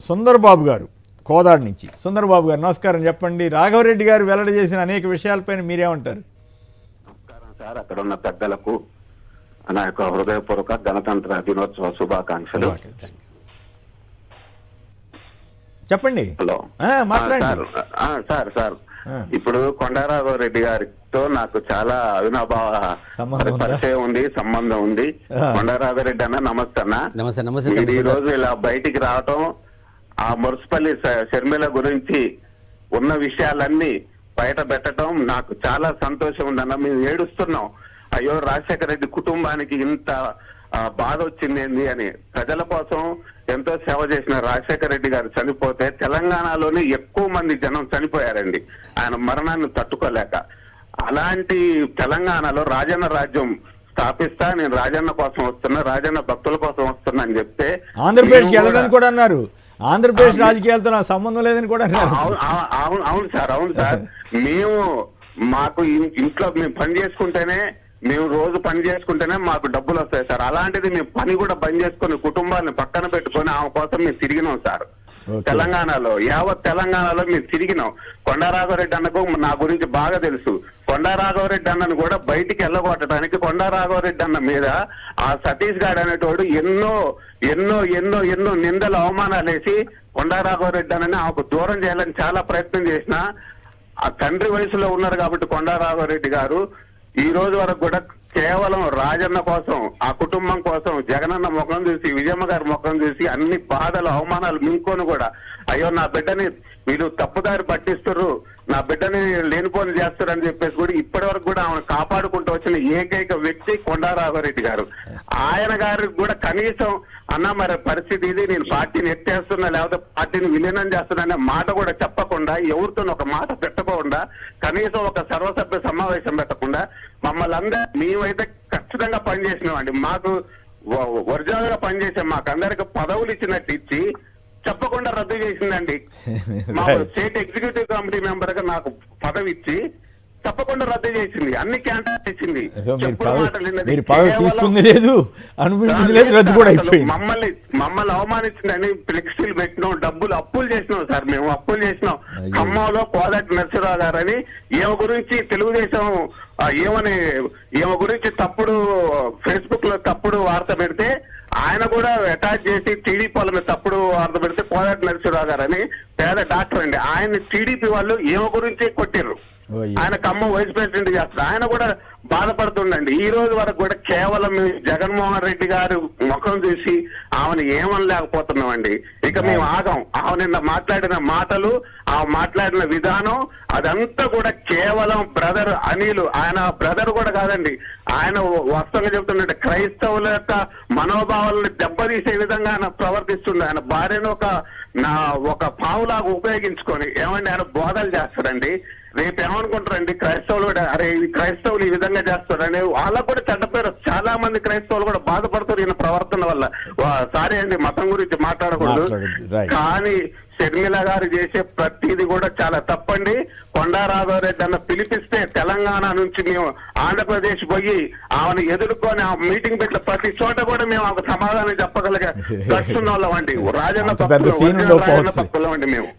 సుందరబాబు గారు కోదాడ నుంచి. సుందరబాబు గారు నమస్కారం, చెప్పండి. రాఘవరెడ్డి గారు వెల్లడి చేసిన అనేక విషయాలపైన మీరేమంటారు? నమస్కారం సార్. అక్కడ ఉన్న పెద్దలకు నా యొక్క హృదయపూర్వక గణతంత్ర దినోత్సవ శుభాకాంక్షలు. చెప్పండి. హలో మాట్లాడండి. సార్ సార్ ఇప్పుడు కొండారాఘవరెడ్డి గారితో నాకు చాలా అవినాభావ పరిచయం ఉంది, సంబంధం ఉంది. కొండారాఘవరెడ్డి అన్న నమస్తే అన్న. మీరు ఈ రోజు ఇలా బయటికి రావటం, ఆ మున్సిపల్ షర్మిల గురించి ఉన్న విషయాలన్నీ బయట పెట్టడం నాకు చాలా సంతోషం ఉందన్న. మేము ఏడుస్తున్నాం, అయ్యో రాజశేఖర రెడ్డి కుటుంబానికి ఇంత బాధ వచ్చింది ఏంది అని. ప్రజల కోసం ఎంతో సేవ చేసిన రాజశేఖర రెడ్డి గారు చనిపోతే తెలంగాణలోనే ఎక్కువ మంది జనం చనిపోయారండి ఆయన మరణాన్ని తట్టుకోలేక. అలాంటి తెలంగాణలో రాజన్న రాజ్యం స్థాపిస్తా, నేను రాజన్న కోసం వస్తున్నా, రాజన్న భక్తుల కోసం వస్తున్నా అని చెప్తే ఆంధ్రప్రదేశ్కి వెళ్ళదని కూడా అన్నారు. ఆంధ్రప్రదేశ్ రాజకీయాలతో నాకు సంబంధం లేదని కూడా అన్నారు. అవును సార్. మేము మాకు ఇంట్లో మేము పని చేసుకుంటేనే, మేము రోజు పని చేసుకుంటేనే మాకు డబ్బులు వస్తాయి సార్. అలాంటిది మేము పని కూడా బంద్ చేసుకుని కుటుంబాన్ని పక్కన పెట్టుకొని ఆమె కోసం మేము తిరిగినాం సార్. తెలంగాణలో, యావత్ తెలంగాణలో మేము తిరిగినాం. కొండారాఘవరెడ్డి అన్నకు నా గురించి బాగా తెలుసు. కొండారాఘవరెడ్డి అన్నను కూడా బయటికి వెళ్ళగొట్టడానికి కొండారాఘవరెడ్డి అన్న మీద ఆ సతీష్ గారు అనేటోడు ఎన్నో ఎన్నో ఎన్నో ఎన్నో నిందలు అవమానాలు వేసి కొండారాఘవరెడ్డి అన్నని ఆమెకు దూరం చేయాలని చాలా ప్రయత్నం చేసిన. ఆ తండ్రి వయసులో ఉన్నారు కాబట్టి కొండారాఘవరెడ్డి గారు ఈ రోజు వరకు కూడా కేవలం రాజన్న కోసం, ఆ కుటుంబం కోసం జగనన్న ముఖం చూసి, విజయమ్మ గారి ముఖం చూసి అన్ని బాధలు అవమానాలు మింకొని కూడా అయ్యో నా బిడ్డని వీళ్ళు తప్పుదారి పట్టిస్తారు, నా బిడ్డని లేనిపోని చేస్తారు అని చెప్పేసి కూడా ఇప్పటి వరకు కూడా ఆమెను కాపాడుకుంటూ వచ్చిన ఏకైక వ్యక్తి కొండారాఘవరెడ్డి గారు. ఆయన గారికి కూడా కనీసం అన్న మరి పరిస్థితి ఇది, నేను పార్టీని ఎత్తేస్తున్నా లేకపోతే పార్టీని విలీనం చేస్తున్నా అనే మాట కూడా చెప్పకుండా, ఎవరితో ఒక మాట పెట్టకుండా, కనీసం ఒక సర్వసభ్య సమావేశం పెట్టకుండా మమ్మల్ని అందరూ మేమైతే ఖచ్చితంగా పనిచేసినామండి. మాకు ఒరిజినల్ గా పనిచేసాం, మాకు అందరికి పదవులు ఇచ్చినట్టు ఇచ్చి చెప్పకుండా రద్దు చేసిందండి. మా స్టేట్ ఎగ్జిక్యూటివ్ కమిటీ మెంబర్ గా నాకు పదవి ఇచ్చి తప్పకుండా రద్దు చేసింది, అన్ని క్యాన్సిల్ చేసింది. మమ్మల్ని అవమానించిందని ఫ్లెక్సీలు పెట్టినాం, డబ్బులు అప్పులు చేసినాం సార్. మేము అప్పులు చేసినాం. ఖమ్మంలో కోదాటి నరసింహరావు గారని ఈమె గురించి తెలుగుదేశం ఈమె గురించి తప్పుడు ఫేస్బుక్ లో తప్పుడు వార్త పెడితే ఆయన కూడా అటాచ్ చేసి టీడీపీ వాళ్ళ మీద తప్పుడు వార్త పెడితే కోదాటి నరసింహరావు గారని పేద డాక్టర్ అండి, ఆయన టీడీపీ వాళ్ళు ఈమె గురించి కొట్టిర్రు. ఆయన ఖమ్మం వైస్ ప్రెసిడెంట్ చేస్తారు. ఆయన కూడా బాధపడుతుండండి. ఈ రోజు వరకు కూడా కేవలం జగన్మోహన్ రెడ్డి గారు ముఖం చూసి ఆమెను ఏమనలేకపోతున్నామండి. ఇక మేము ఆగం. ఆమె నిన్న మాట్లాడిన మాటలు, ఆ మాట్లాడిన విధానం అదంతా కూడా కేవలం బ్రదర్ అనిల్, ఆయన బ్రదర్ కూడా కాదండి, ఆయన వాస్తవంగా చెప్తుండే క్రైస్తవుల యొక్క మనోభావాలను దెబ్బతీసే విధంగా ఆయన ప్రవర్తిస్తుండే. ఆయన భార్యను ఒక పావులాగా ఉపయోగించుకొని ఏమండి ఆయన బోధలు చేస్తాడండి. రేపు ఏమనుకుంటారండి క్రైస్తవులు కూడా, అరే ఇది క్రైస్తవులు ఈ విధంగా చేస్తారని వాళ్ళకు కూడా చెడ్డ పేరు. చాలా మంది క్రైస్తవులు కూడా బాధపడుతారు ఈయన ప్రవర్తన వల్ల. సారీ అండి, మతం గురించి మాట్లాడకూడదు, కానీ షర్మిల గారు చేసే ప్రతిది కూడా చాలా తప్పండి. కొండారాఘవరెడ్డి అన్న పిలిపిస్తే తెలంగాణ నుంచి మేము ఆంధ్రప్రదేశ్ పోయి ఆమెను ఎదుర్కొని ఆ మీటింగ్ పెట్టిన ప్రతి చోట కూడా మేము ఒక సమాధానం చెప్పగలిగే కష్టం వాళ్ళం అండి. రాజన్న పక్కులం అండి మేము.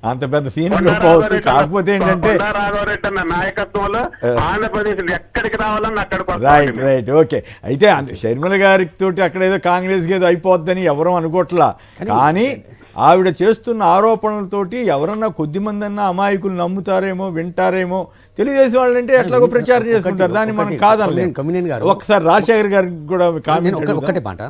కొండారాఘవరెడ్డి అన్న నాయకత్వంలో ఆంధ్రప్రదేశ్ ఎక్కడికి రావాలని అక్కడికి. Right, okay. అయితే షర్మిల గారికి తోటి అక్కడ ఏదో కాంగ్రెస్ ఏదో అయిపోద్దని ఎవరూ అనుకోవట్లా, కానీ ఆవిడ చేస్తున్న ఆరోపణలతోటి ఎవరన్నా కొద్దిమంది అన్నా అమాయకులు నమ్ముతారేమో, వింటారేమో. తెలుగుదేశం వాళ్ళంటే ఎట్లాగో ప్రచారం చేసుకుంటారు, దాన్ని మనం కాదనలేం. ఒకసారి రాజశేఖర్ గారికి కూడా ఒకటే మాట